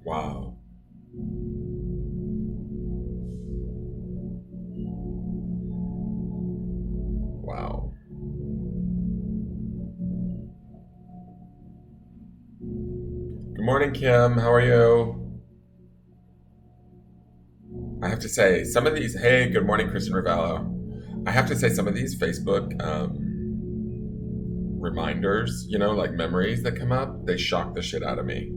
Wow. Wow. Good morning, Kim. How are you? I have to say, some of these, hey, good morning, Kristen Ravello. I have to say, some of these Facebook reminders, like memories that come up, they shock the shit out of me.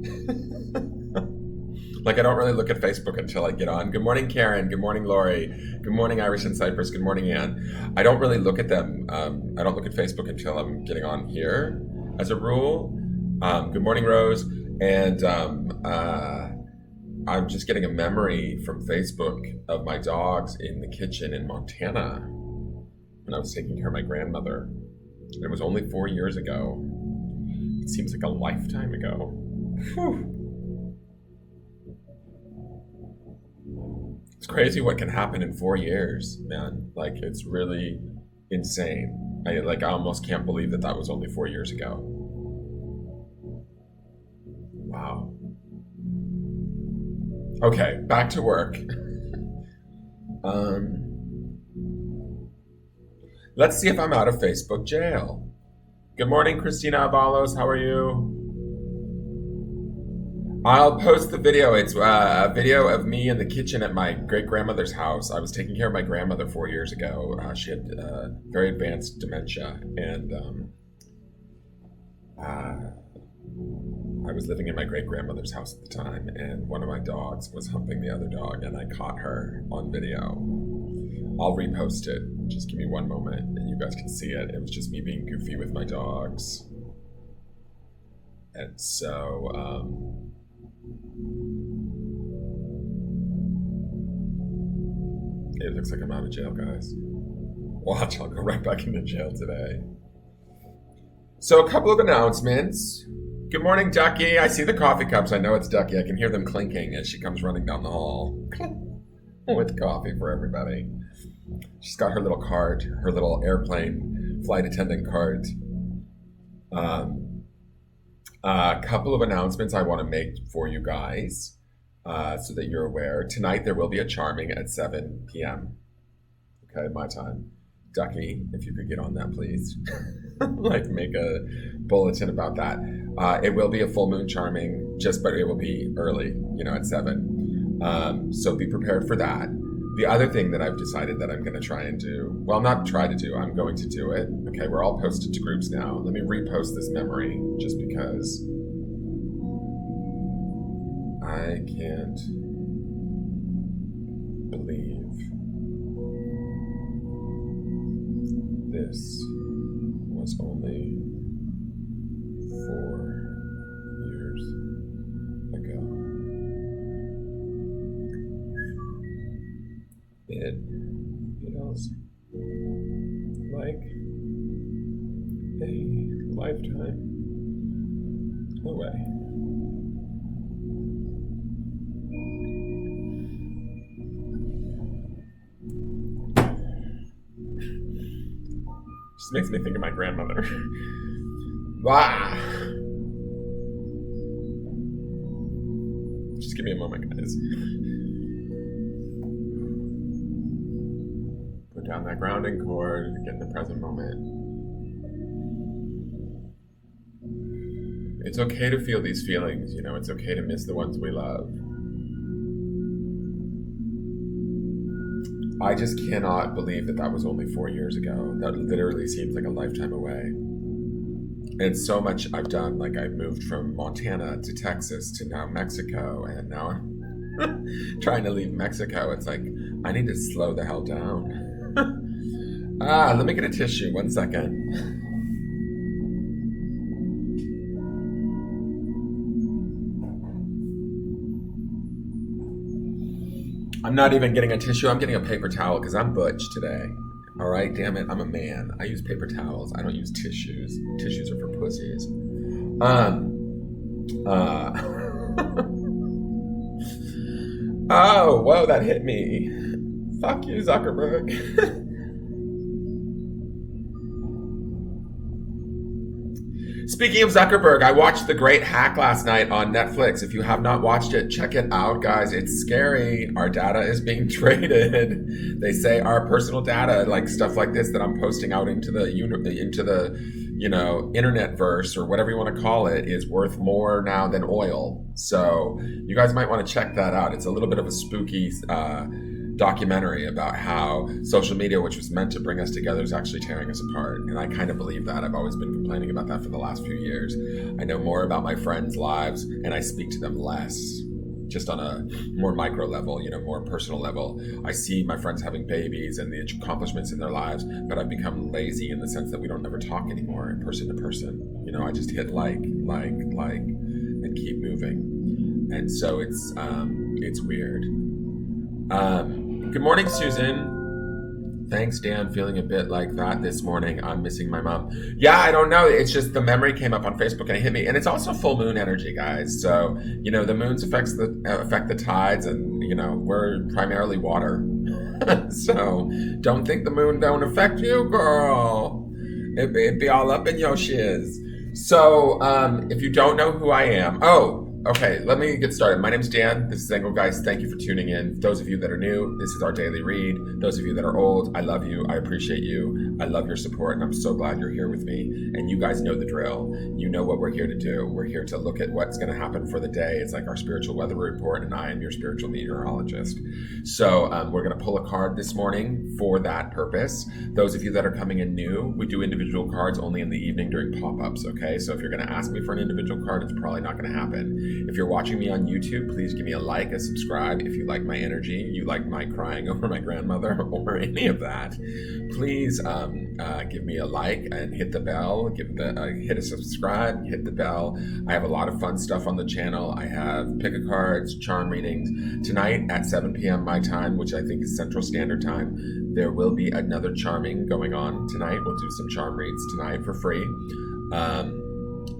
Like, I don't really look at Facebook until I get on. Good morning, Karen. Good morning, Lori. Good morning, Irish and Cyprus. Good morning, Ann. I don't really look at them. I don't look at Facebook until I'm getting on here, as a rule. Good morning, Rose. And I'm just getting a memory from Facebook of my dogs in the kitchen in Montana when I was taking care of my grandmother. And it was only 4 years ago. It seems like a lifetime ago. Whew. It's crazy what can happen in 4 years, man. Like, it's really insane. I almost can't believe that was only 4 years ago. Wow. Okay, back to work. Let's see if I'm out of Facebook jail. Good morning, Christina Avalos. How are you? I'll post the video. It's a video of me in the kitchen at my great-grandmother's house. I was taking care of my grandmother 4 years ago. She had very advanced dementia, and I was living in my great-grandmother's house at the time, and one of my dogs was humping the other dog, and I caught her on video. I'll repost it. Just give me one moment, and you guys can see it. It was just me being goofy with my dogs. And so, it looks like I'm out of jail, guys. Watch, I'll go right back into jail today. So, a couple of announcements. Good morning, Ducky. I see the coffee cups. I know it's Ducky. I can hear them clinking as she comes running down the hall with coffee for everybody. She's got her little cart, her little airplane flight attendant cart. A couple of announcements I want to make for you guys so that you're aware. Tonight there will be a charming at 7 p.m. Okay, my time. Ducky, if you could get on that, please. Make a bulletin about that. It will be a full moon charming, but it will be early, at 7. So be prepared for that. The other thing that I've decided that I'm going to try and do, well, not try to do, I'm going to do it. Okay, we're all posted to groups now. Let me repost this memory just because I can't believe this was only 4 years ago. It feels like a lifetime away. Just makes me think of my grandmother. Wow. Just give me a moment, guys. Put down that grounding cord, get in the present moment. It's okay to feel these feelings, it's okay to miss the ones we love. I just cannot believe that was only 4 years ago. That literally seems like a lifetime away. And so much I've done, like I moved from Montana to Texas to now Mexico, and now I'm trying to leave Mexico. It's like, I need to slow the hell down. Let me get a tissue, 1 second. I'm not even getting a tissue. I'm getting a paper towel because I'm butch today. All right, damn it. I'm a man. I use paper towels. I don't use tissues. Tissues are for pussies. Oh, whoa, that hit me. Fuck you, Zuckerberg. Speaking of Zuckerberg, I watched The Great Hack last night on Netflix. If you have not watched it, check it out, guys. It's scary. Our data is being traded. They say our personal data, like stuff like this that I'm posting out into the internet verse or whatever you want to call it, is worth more now than oil. So you guys might want to check that out. It's a little bit of a spooky documentary about how social media, which was meant to bring us together, is actually tearing us apart. And I kind of believe that. I've always been complaining about that for the last few years. I know more about my friends' lives and I speak to them less, just on a more micro level, more personal level. I see my friends having babies and the accomplishments in their lives, but I've become lazy in the sense that we don't ever talk anymore person to person. I just hit like, and keep moving. And so it's weird. Good morning, Susan. Thanks, Dan. Feeling a bit like that this morning. I'm missing my mom. Yeah, I don't know. It's just the memory came up on Facebook and it hit me. And it's also full moon energy, guys. So, the moons affect the tides, and, we're primarily water. So don't think the moon don't affect you, girl. It be all up in your shiz. So if you don't know who I am, okay, let me get started. My name's Dan. This is Engelgeist. Thank you for tuning in. Those of you that are new, this is our daily read. Those of you that are old, I love you. I appreciate you. I love your support, and I'm so glad you're here with me. And you guys know the drill. You know what we're here to do. We're here to look at what's going to happen for the day. It's like our spiritual weather report, and I am your spiritual meteorologist. So we're going to pull a card this morning for that purpose. Those of you that are coming in new, we do individual cards only in the evening during pop-ups, okay? So if you're going to ask me for an individual card, it's probably not going to happen. If you're watching me on YouTube, please give me a like, a subscribe. If you like my energy, you like my crying over my grandmother or any of that, please give me a like and hit the bell. Hit a subscribe, hit the bell. I have a lot of fun stuff on the channel. I have pick-a-cards, charm readings. Tonight at 7 p.m. my time, which I think is Central Standard Time, there will be another charming going on tonight. We'll do some charm reads tonight for free.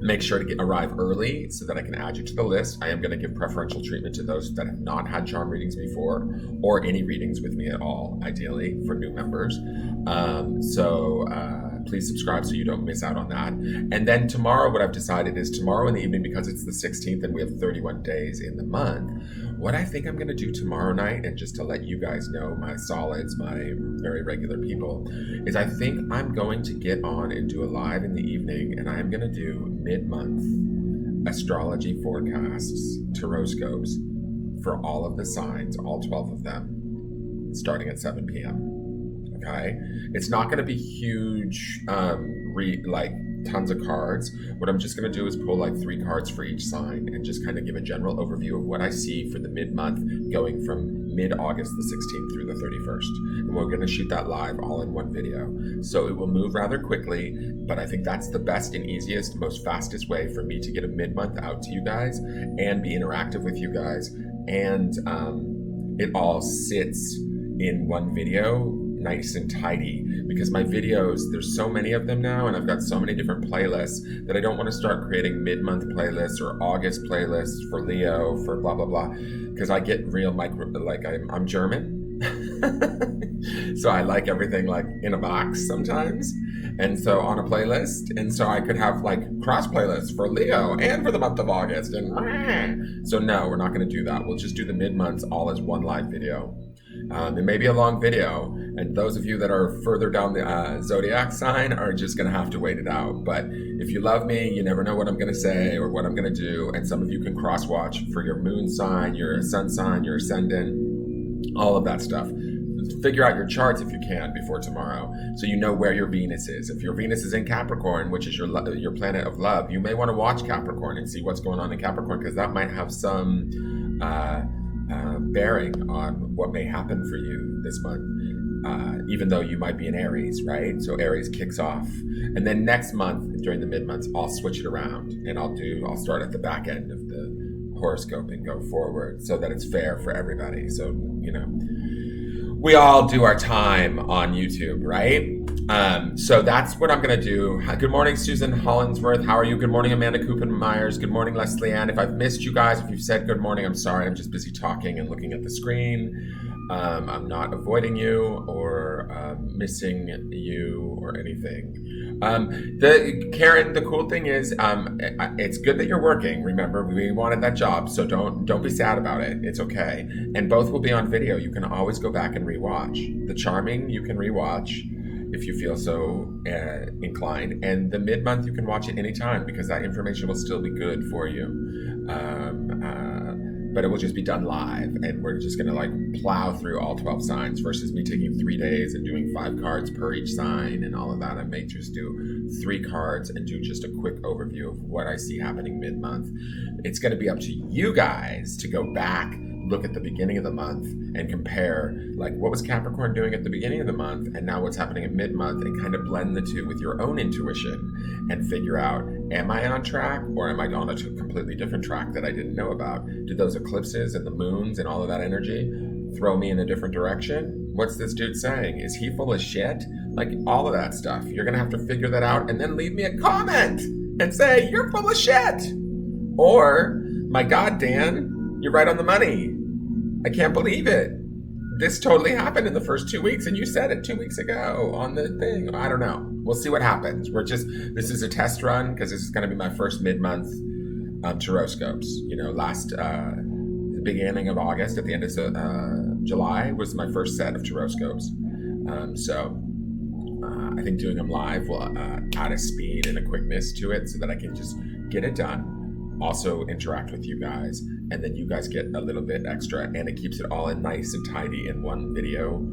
Make sure to arrive early so that I can add you to the list. I am going to give preferential treatment to those that have not had charm readings before, or any readings with me at all, ideally, for new members. So please subscribe so you don't miss out on that. And then tomorrow, what I've decided is tomorrow in the evening, because it's the 16th and we have 31 days in the month, what I think I'm going to do tomorrow night, and just to let you guys know, my solids, my very regular people, is I think I'm going to get on and do a live in the evening, and I'm going to do mid-month astrology forecasts, taroscopes, for all of the signs, all 12 of them, starting at 7 p.m. Okay? It's not going to be huge, tons of cards. What I'm just going to do is pull like 3 cards for each sign and just kind of give a general overview of what I see for the mid-month, going from mid-August the 16th through the 31st. And we're going to shoot that live all in one video. So it will move rather quickly, but I think that's the best and easiest, most fastest way for me to get a mid-month out to you guys and be interactive with you guys. And it all sits in one video, nice and tidy, because my videos, there's so many of them now, and I've got so many different playlists that I don't want to start creating mid-month playlists or August playlists for Leo, for blah blah blah, because I get real I'm German. So I like everything like in a box sometimes, and so on a playlist, and so I could have like cross playlists for Leo and for the month of August, and so no, we're not going to do that. We'll just do the mid-months all as one live video. It may be a long video, and those of you that are further down the zodiac sign are just going to have to wait it out. But if you love me, you never know what I'm going to say or what I'm going to do, and some of you can cross-watch for your moon sign, your sun sign, your ascendant, all of that stuff. Figure out your charts if you can before tomorrow, so you know where your Venus is. If your Venus is in Capricorn, which is your planet of love, you may want to watch Capricorn and see what's going on in Capricorn, because that might have some bearing on what may happen for you this month, even though you might be in Aries, right? So Aries kicks off, and then next month during the mid-months, I'll switch it around, and I'll start at the back end of the horoscope and go forward, so that it's fair for everybody. So we all do our time on YouTube, right? So that's what I'm going to do. Good morning, Susan Hollinsworth. How are you? Good morning, Amanda Coopin-Myers. Good morning, Leslie Ann. If I've missed you guys, if you've said good morning, I'm sorry. I'm just busy talking and looking at the screen. I'm not avoiding you or missing you or anything. Karen, the cool thing is, it's good that you're working. Remember, we wanted that job, so don't be sad about it. It's okay, and both will be on video. You can always go back and rewatch. The Charming you can rewatch if you feel so inclined, and the mid-month you can watch it anytime because that information will still be good for you. But it will just be done live, and we're just gonna like plow through all 12 signs versus me taking 3 days and doing 5 cards per each sign and all of that. I may just do 3 cards and do just a quick overview of what I see happening mid-month. It's gonna be up to you guys to go back, look at the beginning of the month and compare like what was Capricorn doing at the beginning of the month and now what's happening at mid-month, and kind of blend the two with your own intuition and figure out, am I on track or am I on a completely different track that I didn't know about? Did those eclipses and the moons and all of that energy throw me in a different direction? What's this dude saying? Is he full of shit? Like all of that stuff. You're gonna have to figure that out and then leave me a comment and say, you're full of shit. Or, my God, Dan, you're right on the money. I can't believe it. This totally happened in the first 2 weeks, and you said it 2 weeks ago on the thing. I don't know. We'll see what happens. This is a test run because this is going to be my first mid-month taroscopes. You know, the beginning of August, at the end of July was my first set of taroscopes. I think doing them live will add a speed and a quickness to it so that I can just get it done. Also interact with you guys, and then you guys get a little bit extra, and it keeps it all in nice and tidy in one video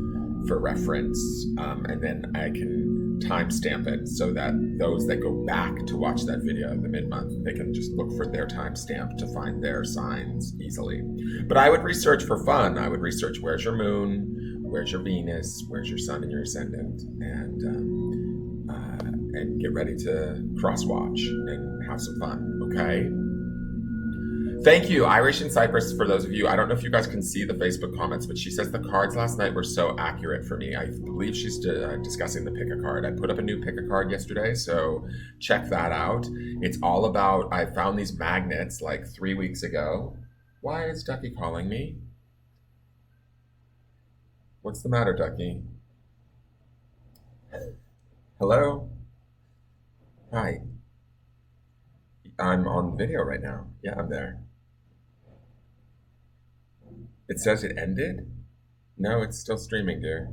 for reference, and then I can timestamp it so that those that go back to watch that video in the mid-month, they can just look for their timestamp to find their signs easily. But I would research for fun. I would research where's your moon, where's your Venus, where's your sun and your ascendant, and get ready to cross-watch and have some fun, okay? Thank you, Irish in Cyprus, for those of you. I don't know if you guys can see the Facebook comments, but she says the cards last night were so accurate for me. I believe she's discussing the pick a card. I put up a new pick a card yesterday, so check that out. It's all about, I found these magnets like 3 weeks ago. Why is Ducky calling me? What's the matter, Ducky? Hello? Hi. I'm on video right now. Yeah, I'm there. It says it ended? No, it's still streaming, dear.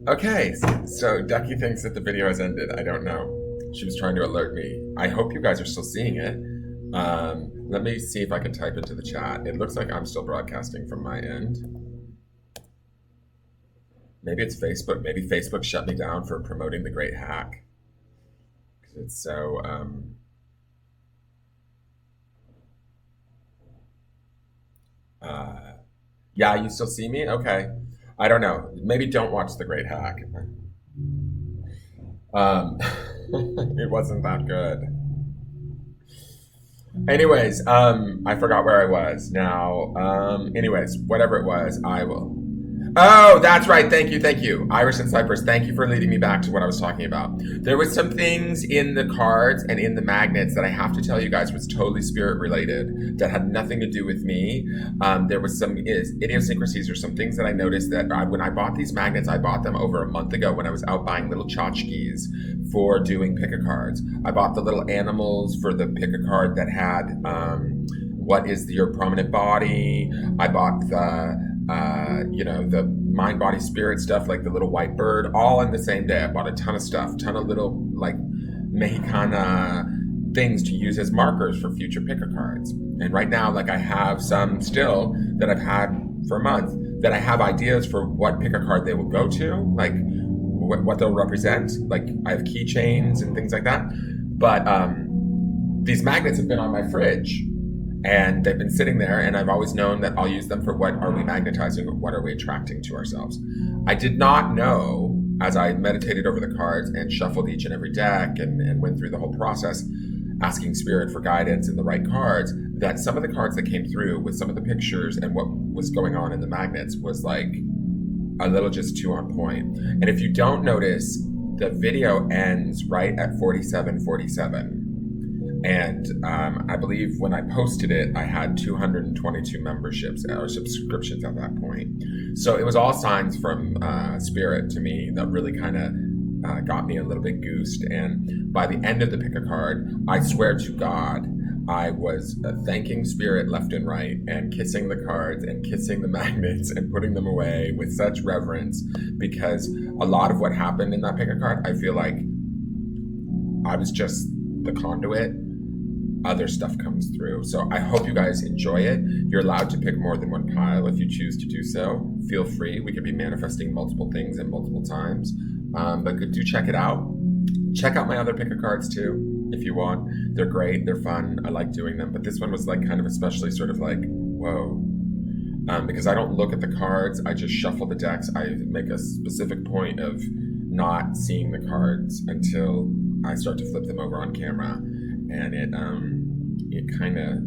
Okay, so Ducky thinks that the video has ended. I don't know. She was trying to alert me. I hope you guys are still seeing it. Let me see if I can type into the chat. It looks like I'm still broadcasting from my end. Maybe it's Facebook. Maybe Facebook shut me down for promoting the great hack. Because it's so... yeah, you still see me? Okay. I don't know. Maybe don't watch the great hack. It wasn't that good. Anyways, I forgot where I was now. Anyways, whatever it was, I will... Oh, that's right. Thank you. Iris and Cyprus, thank you for leading me back to what I was talking about. There was some things in the cards and in the magnets that I have to tell you guys was totally spirit related that had nothing to do with me. There was some idiosyncrasies or some things that I noticed that when I bought these magnets, I bought them over a month ago when I was out buying little tchotchkes for doing pick-a-cards. I bought the little animals for the pick-a-card that had what is your prominent body. I bought the mind, body, spirit stuff, like the little white bird, all in the same day. I bought a ton of stuff, ton of little like Mexicana things to use as markers for future picker cards. And right now, like I have some still that I've had for a month that I have ideas for what picker card they will go to, like what they'll represent. Like I have keychains and things like that. But these magnets have been on my fridge. And they've been sitting there, and I've always known that I'll use them for what are we magnetizing or what are we attracting to ourselves. I did not know, as I meditated over the cards and shuffled each and every deck and went through the whole process, asking spirit for guidance and the right cards, that some of the cards that came through with some of the pictures and what was going on in the magnets was like a little just too on point. And if you don't notice, the video ends right at 47:47. And I believe when I posted it, I had 222 memberships or subscriptions at that point. So it was all signs from Spirit to me that really kind of got me a little bit goosed. And by the end of the pick a card, I swear to God, I was thanking Spirit left and right and kissing the cards and kissing the magnets and putting them away with such reverence, because a lot of what happened in that pick a card, I feel like I was just the conduit. Other stuff comes through. So I hope you guys enjoy it. You're allowed to pick more than one pile if you choose to do so. Feel free. We could be manifesting multiple things at multiple times. But do check it out. Check out my other pick a cards too, if you want. They're great. They're fun. I like doing them. But this one was like kind of especially sort of like, whoa. Because I don't look at the cards. I just shuffle the decks. I make a specific point of not seeing the cards until I start to flip them over on camera. And it kind of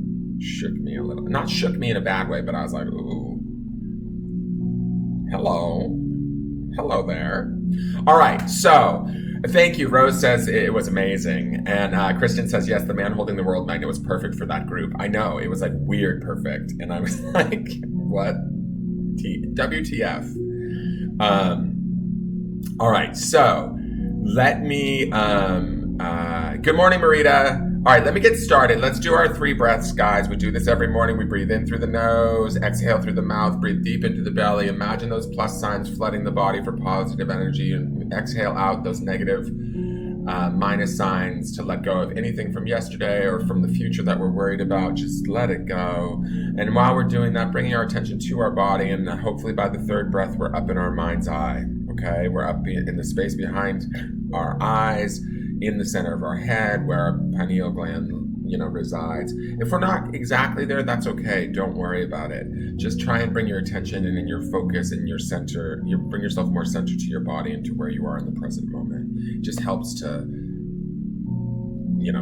shook me a little. Not shook me in a bad way, but I was like, ooh. Hello there. All right, so thank you. Rose says it was amazing. And Kristen says, yes, the man holding the world magnet was perfect for that group. I know, it was like weird perfect. And I was like, what? WTF? All right, so let me, good morning, Marita. All right, let me get started. Let's do our 3 breaths, guys. We do this every morning. We breathe in through the nose, exhale through the mouth, breathe deep into the belly. Imagine those plus signs flooding the body for positive energy, and exhale out those negative minus signs to let go of anything from yesterday or from the future that we're worried about. Just let it go. And while we're doing that, bringing our attention to our body, and hopefully by the 3rd breath, we're up in our mind's eye. Okay, we're up in the space behind our eyes, in the center of our head, where our pineal gland, resides. If we're not exactly there, that's okay. Don't worry about it. Just try and bring your attention and your focus and your center. Bring yourself more centered to your body and to where you are in the present moment. It just helps to,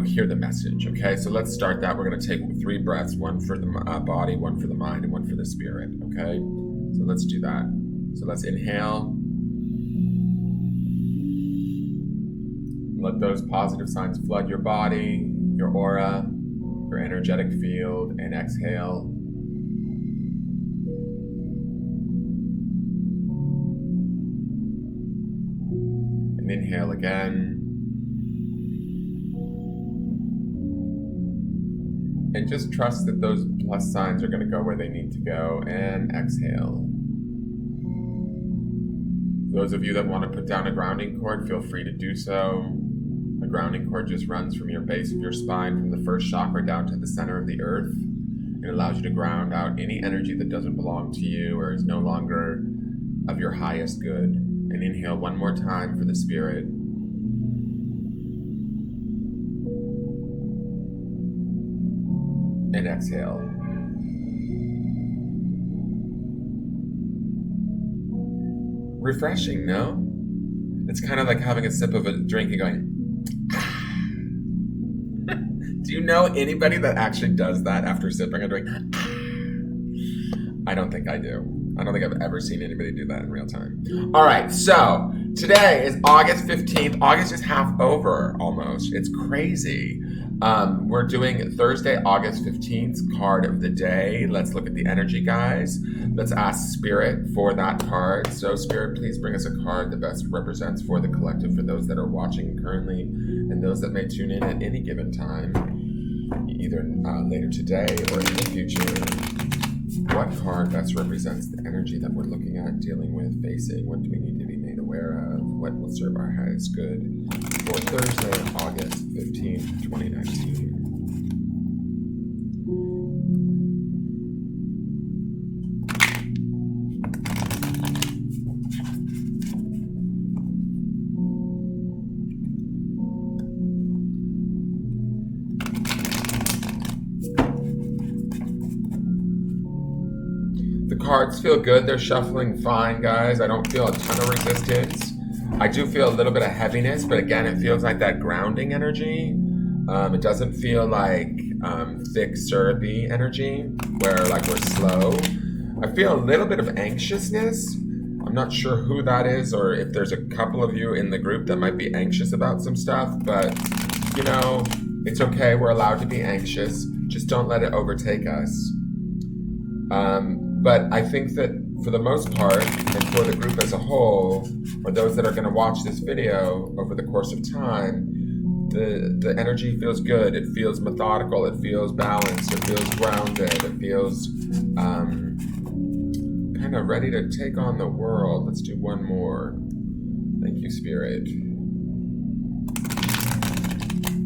hear the message. Okay, so let's start that. We're going to take 3 breaths, 1 for the body, 1 for the mind, and 1 for the spirit. Okay, so let's do that. So let's inhale. Let those positive signs flood your body, your aura, your energetic field, and exhale. And inhale again. And just trust that those plus signs are going to go where they need to go, and exhale. Those of you that want to put down a grounding cord, feel free to do so. The grounding cord just runs from your base of your spine, from the first chakra down to the center of the earth. It allows you to ground out any energy that doesn't belong to you or is no longer of your highest good. And inhale one more time for the spirit. And exhale. Refreshing, no? It's kind of like having a sip of a drink and going, do you know anybody that actually does that after sipping a drink? I don't think I do. I don't think I've ever seen anybody do that in real time. All right, so today is August 15th. August is half over almost. It's crazy. We're doing Thursday, August 15th, card of the day. Let's look at the energy, guys. Let's ask Spirit for that card. So Spirit, please bring us a card that best represents for the collective, for those that are watching currently and those that may tune in at any given time, either later today or in the future. What card best represents the energy that we're looking at, dealing with, facing? What do we need to be made aware of? What will serve our highest good for Thursday, August 15th, 2019? The cards feel good. They're shuffling fine, guys. I don't feel a ton of resistance. I do feel a little bit of heaviness, but again, it feels like that grounding energy. It doesn't feel like thick, syrupy energy where like we're slow. I feel a little bit of anxiousness. I'm not sure who that is or if there's a couple of you in the group that might be anxious about some stuff, but It's okay. We're allowed to be anxious. Just don't let it overtake us. But I think that for the most part, and for the group as a whole, or those that are going to watch this video over the course of time, the energy feels good. It feels methodical. It feels balanced. It feels grounded. It feels kind of ready to take on the world. Let's do one more. Thank you, Spirit.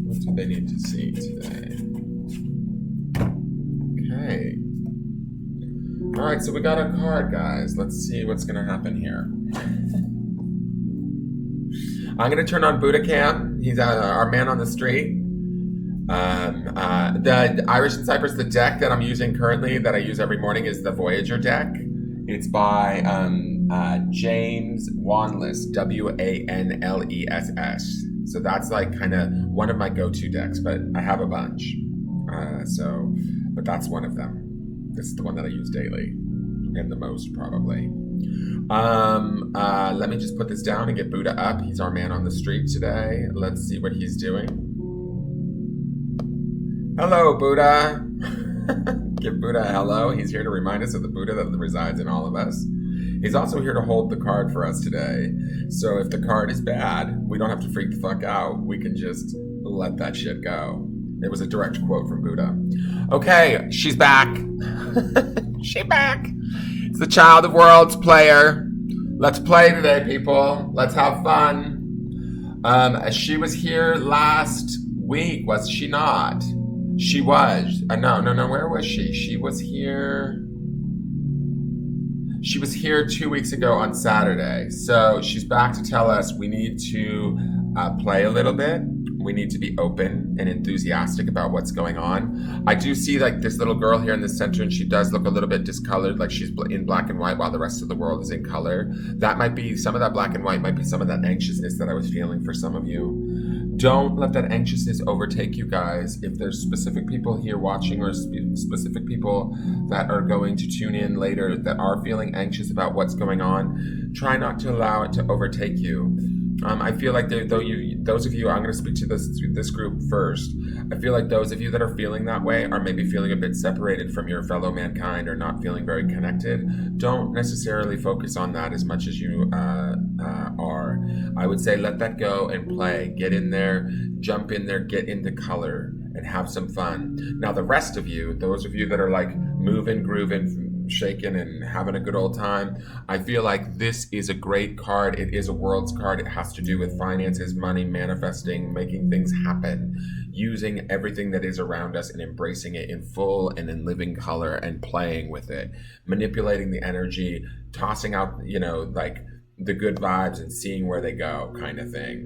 What do they need to see today? Okay. All right, so we got a card, guys. Let's see what's going to happen here. I'm going to turn on Buddha Cam. He's our man on the street. The Irish and Cypress, the deck that I'm using currently, that I use every morning, is the Voyager deck. It's by James Wanless, Wanless. So that's like kind of one of my go-to decks, but I have a bunch. But that's one of them. This is the one that I use daily, and the most probably. Let me just put this down and get Buddha up. He's our man on the street today. Let's see what he's doing. Hello, Buddha. Give Buddha a hello. He's here to remind us of the Buddha that resides in all of us. He's also here to hold the card for us today. So if the card is bad, we don't have to freak the fuck out. We can just let that shit go. It was a direct quote from Buddha. Okay, she's back. She's back. It's the Child of Worlds player. Let's play today, people. Let's have fun. She was here last week, was she not? She was. No. Where was she? She was here 2 weeks ago on Saturday. So she's back to tell us we need to play a little bit. We need to be open and enthusiastic about what's going on. I do see like this little girl here in the center, and she does look a little bit discolored, like she's in black and white while the rest of the world is in color. That might be some of that black and white, might be some of that anxiousness that I was feeling for some of you. Don't let that anxiousness overtake you, guys. If there's specific people here watching, or specific people that are going to tune in later that are feeling anxious about what's going on, try not to allow it to overtake you. I feel like those of you, I'm going to speak to this group first. I feel like those of you that are feeling that way are maybe feeling a bit separated from your fellow mankind, or not feeling very connected. Don't necessarily focus on that as much as you are. I would say let that go and play. Get in there, jump in there, get into color, and have some fun. Now, the rest of you, those of you that are like moving, grooving, shaking and having a good old time, I feel like this is a great card. It is a world's card. It has to do with finances, money, manifesting, making things happen, using everything that is around us and embracing it in full and in living color and playing with it, manipulating the energy, tossing out, like the good vibes and seeing where they go, kind of thing.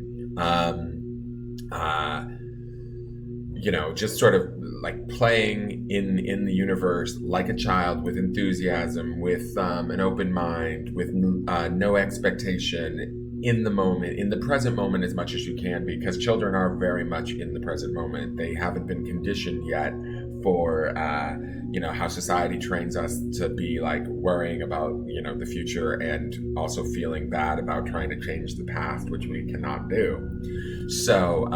Just sort of like playing in the universe like a child, with enthusiasm, with an open mind, with no expectation, in the moment, in the present moment as much as you can, because children are very much in the present moment. They haven't been conditioned yet for how society trains us to be like worrying about the future, and also feeling bad about trying to change the past, which we cannot do. So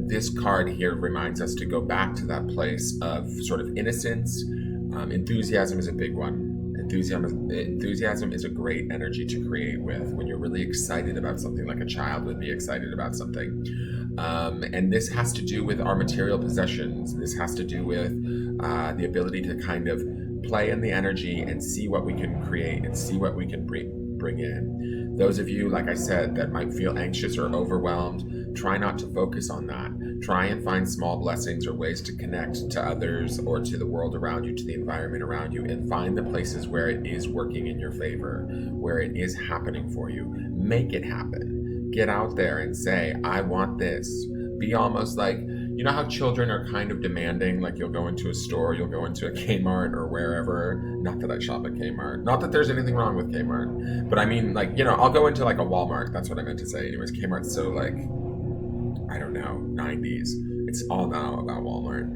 this card here reminds us to go back to that place of sort of innocence. Enthusiasm is a big one. Enthusiasm is a great energy to create with, when you're really excited about something, like a child would be excited about something. And this has to do with our material possessions. This has to do with the ability to kind of play in the energy and see what we can create and see what we can bring in. Those of you, like I said, that might feel anxious or overwhelmed, try not to focus on that. Try and find small blessings or ways to connect to others, or to the world around you, to the environment around you, and find the places where it is working in your favor, where it is happening for you. Make it happen. Get out there and say, I want this. Be almost like, how children are kind of demanding, like you'll go into a store, you'll go into a Kmart or wherever, not that I shop at Kmart, not that there's anything wrong with Kmart, but I mean, like, I'll go into like a Walmart, that's what I meant to say. Anyways, Kmart's so like, I don't know, 90s. It's all now about Walmart.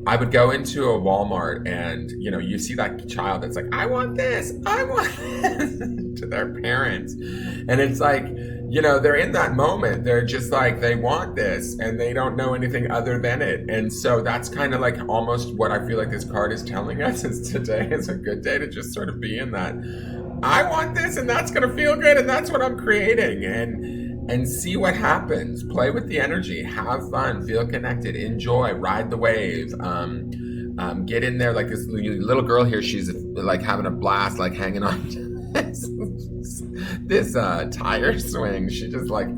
I would go into a Walmart and, you see that child that's like, I want this, I want this, to their parents. And it's like, they're in that moment. They're just like, they want this and they don't know anything other than it. And so that's kind of like almost what I feel like this card is telling us, is today is a good day to just sort of be in that. I want this and that's going to feel good and that's what I'm creating. And see what happens. Play with the energy. Have fun. Feel connected. Enjoy. Ride the wave. Get in there like this little girl here. She's like having a blast, like hanging on this tire swing. She just like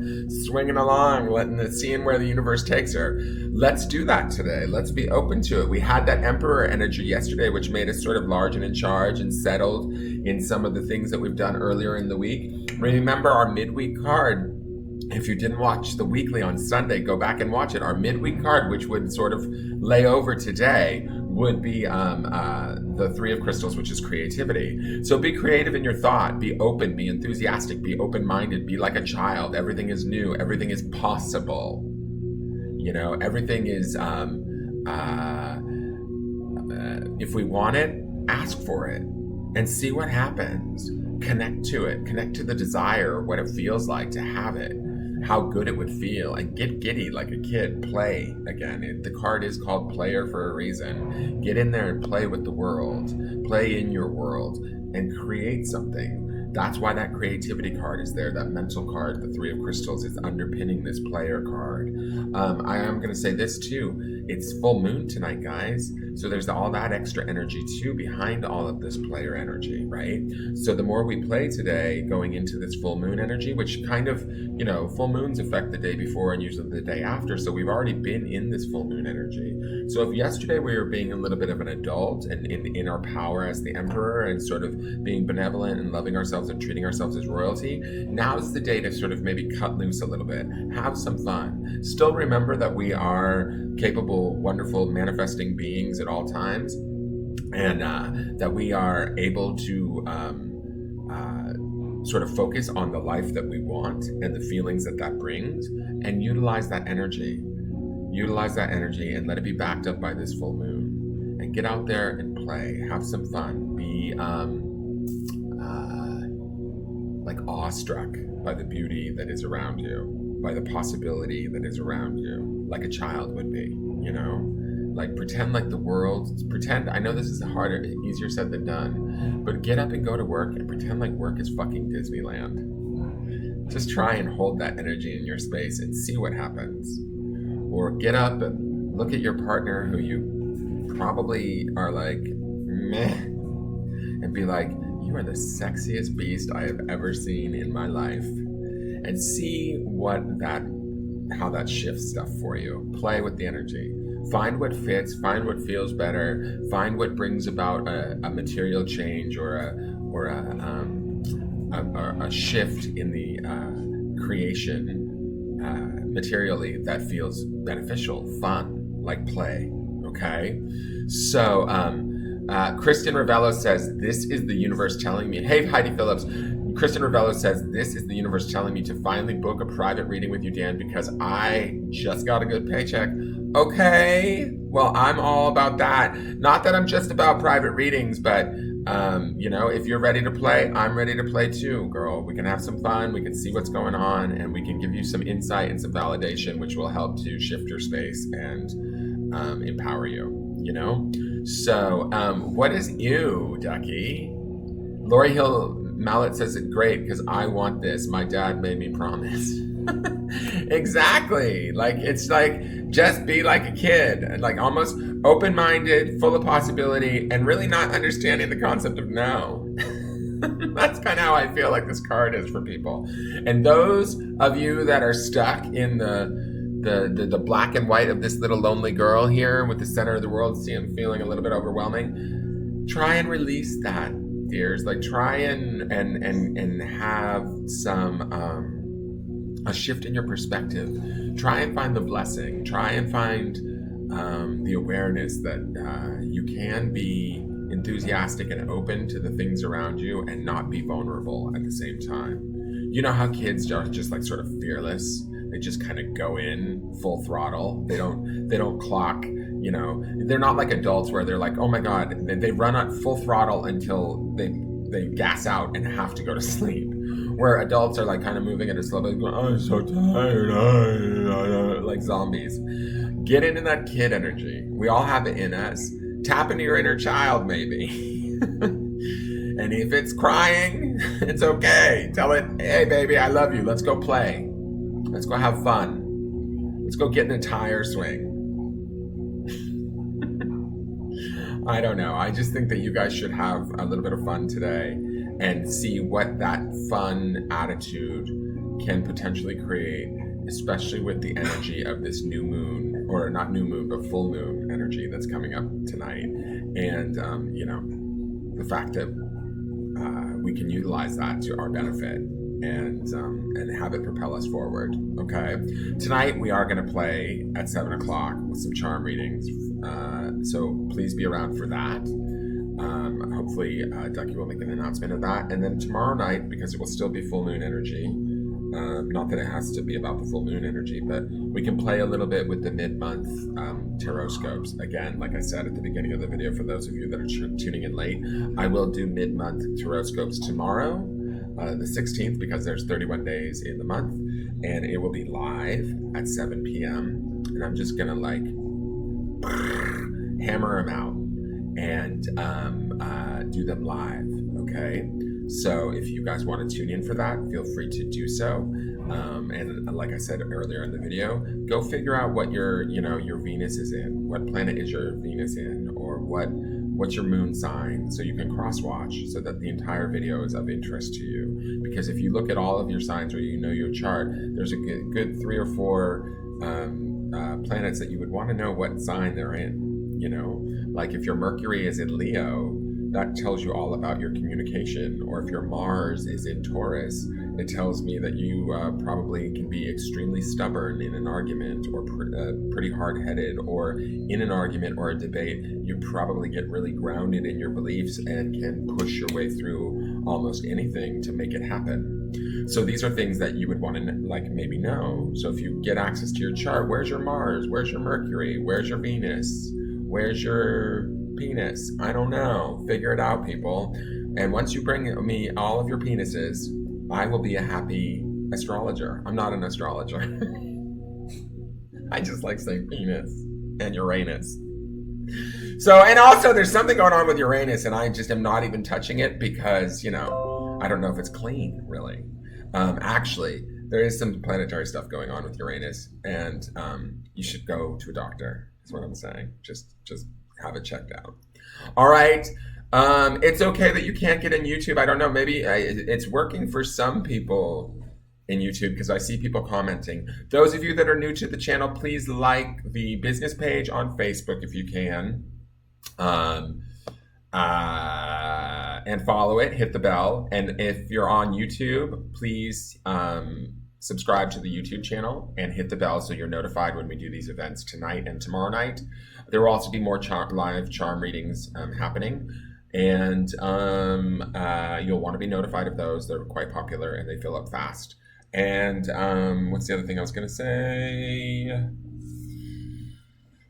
swinging along, seeing where the universe takes her. Let's do that today. Let's be open to it. We had that emperor energy yesterday, which made us sort of large and in charge and settled in some of the things that we've done earlier in the week. Remember our midweek card. If you didn't watch the weekly on Sunday, go back and watch it. Our midweek card, which would sort of lay over today, would be the Three of Crystals, which is creativity. So be creative in your thought, be open, be enthusiastic, be open-minded, be like a child. Everything is new, everything is possible. Everything is, if we want it, ask for it and see what happens. Connect to it, connect to the desire, what it feels like to have it, how good it would feel, and get giddy like a kid. Play again. The card is called Player for a reason. Get in there and play with the world, play in your world, and create something. That's why that creativity card is there. That mental card, the Three of Crystals, is underpinning this player card. I am going to say this too. It's full moon tonight, guys. So there's all that extra energy too behind all of this player energy, right? So the more we play today, going into this full moon energy, which kind of, full moons affect the day before and usually the day after. So we've already been in this full moon energy. So if yesterday we were being a little bit of an adult and in our power as the emperor and sort of being benevolent and loving ourselves and treating ourselves as royalty, now's the day to sort of maybe cut loose a little bit, have some fun. Still remember that we are capable, wonderful, manifesting beings at all times, and that we are able to sort of focus on the life that we want and the feelings that brings, and utilize that energy. Utilize that energy and let it be backed up by this full moon. And get out there and play. Have some fun. Be like awestruck by the beauty that is around you, by the possibility that is around you, like a child would be, Like pretend like the world, I know this is harder, easier said than done, but get up and go to work and pretend like work is fucking Disneyland. Just try and hold that energy in your space and see what happens. Or get up and look at your partner who you probably are like, meh, and be like, you are the sexiest beast I have ever seen in my life. And see how that shifts stuff for you. Play with the energy. Find what fits, find what feels better, find what brings about a material change or a shift in the creation materially that feels beneficial, fun, like play. Okay, so Kristen Ravello says, this is the universe telling me. Hey, Heidi Phillips. Kristen Ravello says, this is the universe telling me to finally book a private reading with you, Dan, because I just got a good paycheck. Okay, well, I'm all about that. Not that I'm just about private readings, but, if you're ready to play, I'm ready to play too, girl. We can have some fun, we can see what's going on, and we can give you some insight and some validation, which will help to shift your space and empower you, So, what is you, Ducky? Lori Hill Mallet says it's great because I want this. My dad made me promise. Exactly. Like, it's like, just be like a kid and like almost open-minded, full of possibility, and really not understanding the concept of no. That's kind of how I feel like this card is for people. And those of you that are stuck in the black and white of this little lonely girl here with the center of the world feeling a little bit overwhelming, try and release that, dears. Like, try and have some a shift in your perspective. Try and find the blessing. Try and find the awareness that you can be enthusiastic and open to the things around you and not be vulnerable at the same time. You know how kids are just like sort of fearless? They just kind of go in full throttle. They don't clock, they're not like adults where they're like, oh my God, they run at full throttle until they gas out and have to go to sleep. where adults are like kind of moving at a slow pace, going, I'm so tired, like zombies. Get into that kid energy. We all have it in us. Tap into your inner child, maybe. And if it's crying, it's okay. Tell it, hey, baby, I love you. Let's go play. Let's go have fun. Let's go get in a tire swing. I don't know. I just think that you guys should have a little bit of fun today and see what that fun attitude can potentially create, especially with the energy of this new moon, or not new moon, but full moon energy that's coming up tonight. And, the fact that we can utilize that to our benefit and have it propel us forward. Okay. Tonight we are going to play at 7 o'clock with some charm readings. So please be around for that. Hopefully Ducky will make an announcement of that. And then tomorrow night, because it will still be full moon energy, not that it has to be about the full moon energy, but we can play a little bit with the mid-month tarot scopes. Again, like I said at the beginning of the video, for those of you that are tuning in late, I will do mid-month tarot scopes tomorrow, the 16th, because there's 31 days in the month, and it will be live at 7 p.m. And I'm just gonna like hammer them out and do them live. Okay. So if you guys want to tune in for that, feel free to do so. And like I said earlier in the video, go figure out what your Venus is in. What planet is your Venus in, or what's your moon sign, so you can cross watch so that the entire video is of interest to you. Because if you look at all of your signs, or your chart, there's a good 3 or 4 planets that you would want to know what sign they're in. Like if your Mercury is in Leo, that tells you all about your communication. Or if your Mars is in Taurus, it tells me that you probably can be extremely stubborn in an argument, or pretty hard-headed, or in an argument or a debate, you probably get really grounded in your beliefs and can push your way through almost anything to make it happen. So these are things that you would want to maybe know. So if you get access to your chart, where's your Mars? Where's your Mercury? Where's your Venus? Where's your penis? I don't know. Figure it out, people. And once you bring me all of your penises, I will be a happy astrologer. I'm not an astrologer. I just like saying penis and Uranus. So, and also there's something going on with Uranus, and I just am not even touching it because, I don't know if it's clean, really. Actually, there is some planetary stuff going on with Uranus, and you should go to a doctor, is what I'm saying. Just have it checked out. All right. It's okay that you can't get in YouTube. I don't know. Maybe it's working for some people in YouTube, because I see people commenting. Those of you that are new to the channel, please like the business page on Facebook if you can. And follow it, hit the bell. And if you're on YouTube, please subscribe to the YouTube channel and hit the bell so you're notified when we do these events tonight and tomorrow night. There will also be more live charm readings happening. And you'll want to be notified of those. They're quite popular and they fill up fast. And what's the other thing I was going to say?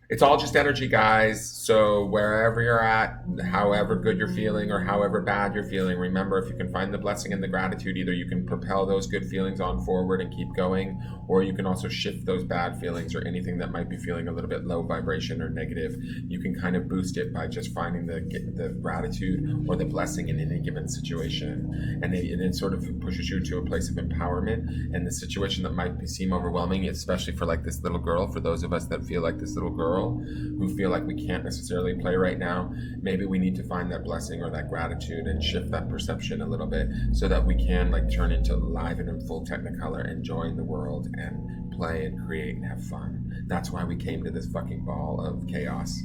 It's all just energy, guys. So wherever you're at, however good you're feeling or however bad you're feeling, remember, if you can find the blessing and the gratitude, either you can propel those good feelings on forward and keep going, or you can also shift those bad feelings or anything that might be feeling a little bit low vibration or negative. You can kind of boost it by just finding the gratitude or the blessing in any given situation. And it sort of pushes you to a place of empowerment. And the situation that might seem overwhelming, especially for like this little girl, for those of us that feel like this little girl, who feel like we can't necessarily play right now, maybe we need to find that blessing or that gratitude and shift that perception a little bit so that we can turn into live and in full technicolor, enjoying the world and play and create and have fun. That's why we came to this fucking ball of chaos,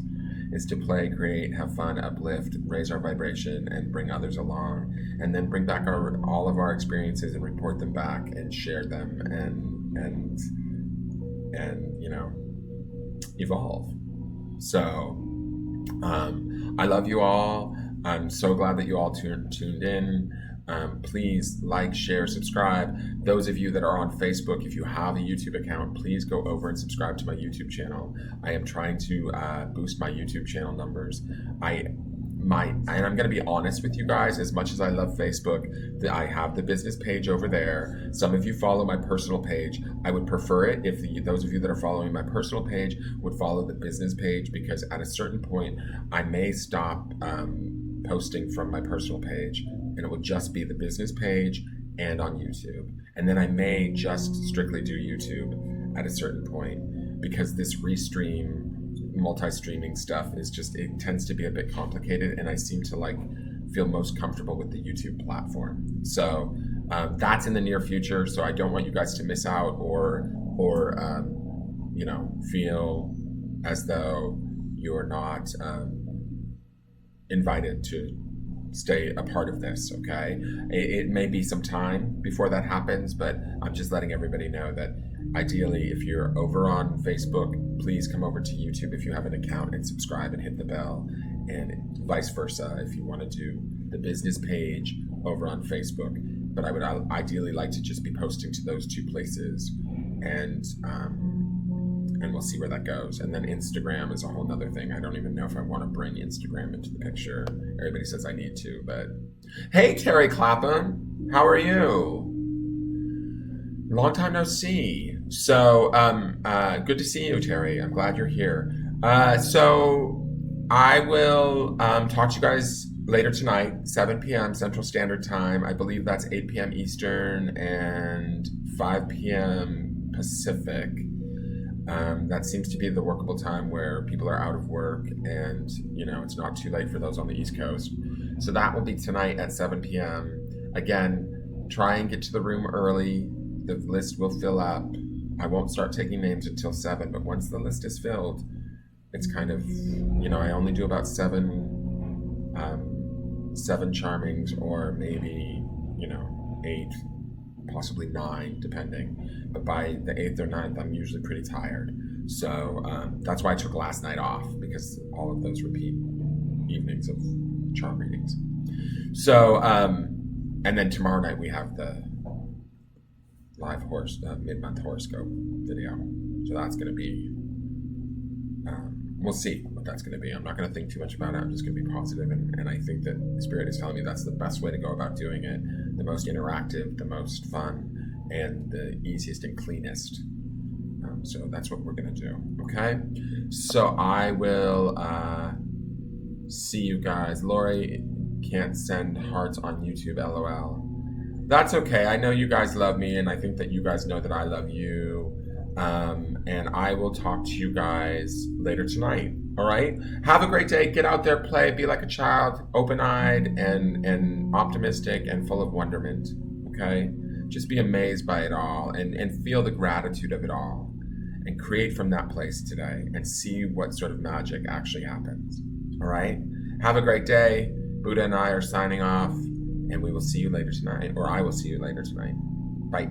is to play, create, have fun, uplift, raise our vibration, and bring others along, and then bring back all of our experiences and report them back and share them and evolve. So I love you all. I'm so glad that you all tuned in. Please like, share, subscribe. Those of you that are on Facebook, if you have a YouTube account, please go over and subscribe to my YouTube channel. I am trying to boost my YouTube channel numbers. and I'm going to be honest with you guys, as much as I love Facebook, I have the business page over there. Some of you follow my personal page. I would prefer it if those of you that are following my personal page would follow the business page, because at a certain point I may stop posting from my personal page, and it will just be the business page and on YouTube. And then I may just strictly do YouTube at a certain point, because this restream multi-streaming stuff is just, it tends to be a bit complicated, and I seem to feel most comfortable with the YouTube platform. So that's in the near future, so I don't want you guys to miss out or feel as though you're not invited to stay a part of this, okay? It may be some time before that happens, but I'm just letting everybody know that ideally, if you're over on Facebook, please come over to YouTube if you have an account and subscribe and hit the bell, and vice versa if you want to do the business page over on Facebook. But I would ideally like to just be posting to those two places, and we'll see where that goes. And then Instagram is a whole nother thing. I don't even know if I want to bring Instagram into the picture. Everybody says I need to, but hey, Terry Clapham, how are you? Long time no see. So good to see you, Terry. I'm glad you're here. So I will talk to you guys later tonight, 7 p.m. Central Standard Time. I believe that's 8 p.m. Eastern and 5 p.m. Pacific. That seems to be the workable time where people are out of work, and it's not too late for those on the East Coast. So that will be tonight at 7 p.m. Again, try and get to the room early. The list will fill up. I won't start taking names until 7, but once the list is filled, it's kind of, I only do about seven charmings, or maybe, 8, possibly 9, depending. But by the 8th or 9th, I'm usually pretty tired. So that's why I took last night off, because all of those repeat evenings of charm readings. So, and then tomorrow night we have the live mid-month horoscope video. So that's going to be, we'll see what that's going to be. I'm not going to think too much about it. I'm just going to be positive, and I think that Spirit is telling me that's the best way to go about doing it. The most interactive, the most fun, and the easiest and cleanest. So that's what we're going to do, okay? So I will see you guys. Lori can't send hearts on YouTube, LOL. That's okay. I know you guys love me, and I think that you guys know that I love you. And I will talk to you guys later tonight. All right? Have a great day. Get out there, play, be like a child, open-eyed and optimistic and full of wonderment. Okay? Just be amazed by it all, and feel the gratitude of it all, and create from that place today, and see what sort of magic actually happens. All right? Have a great day. Buddha and I are signing off. And we will see you later tonight, or I will see you later tonight. Bye.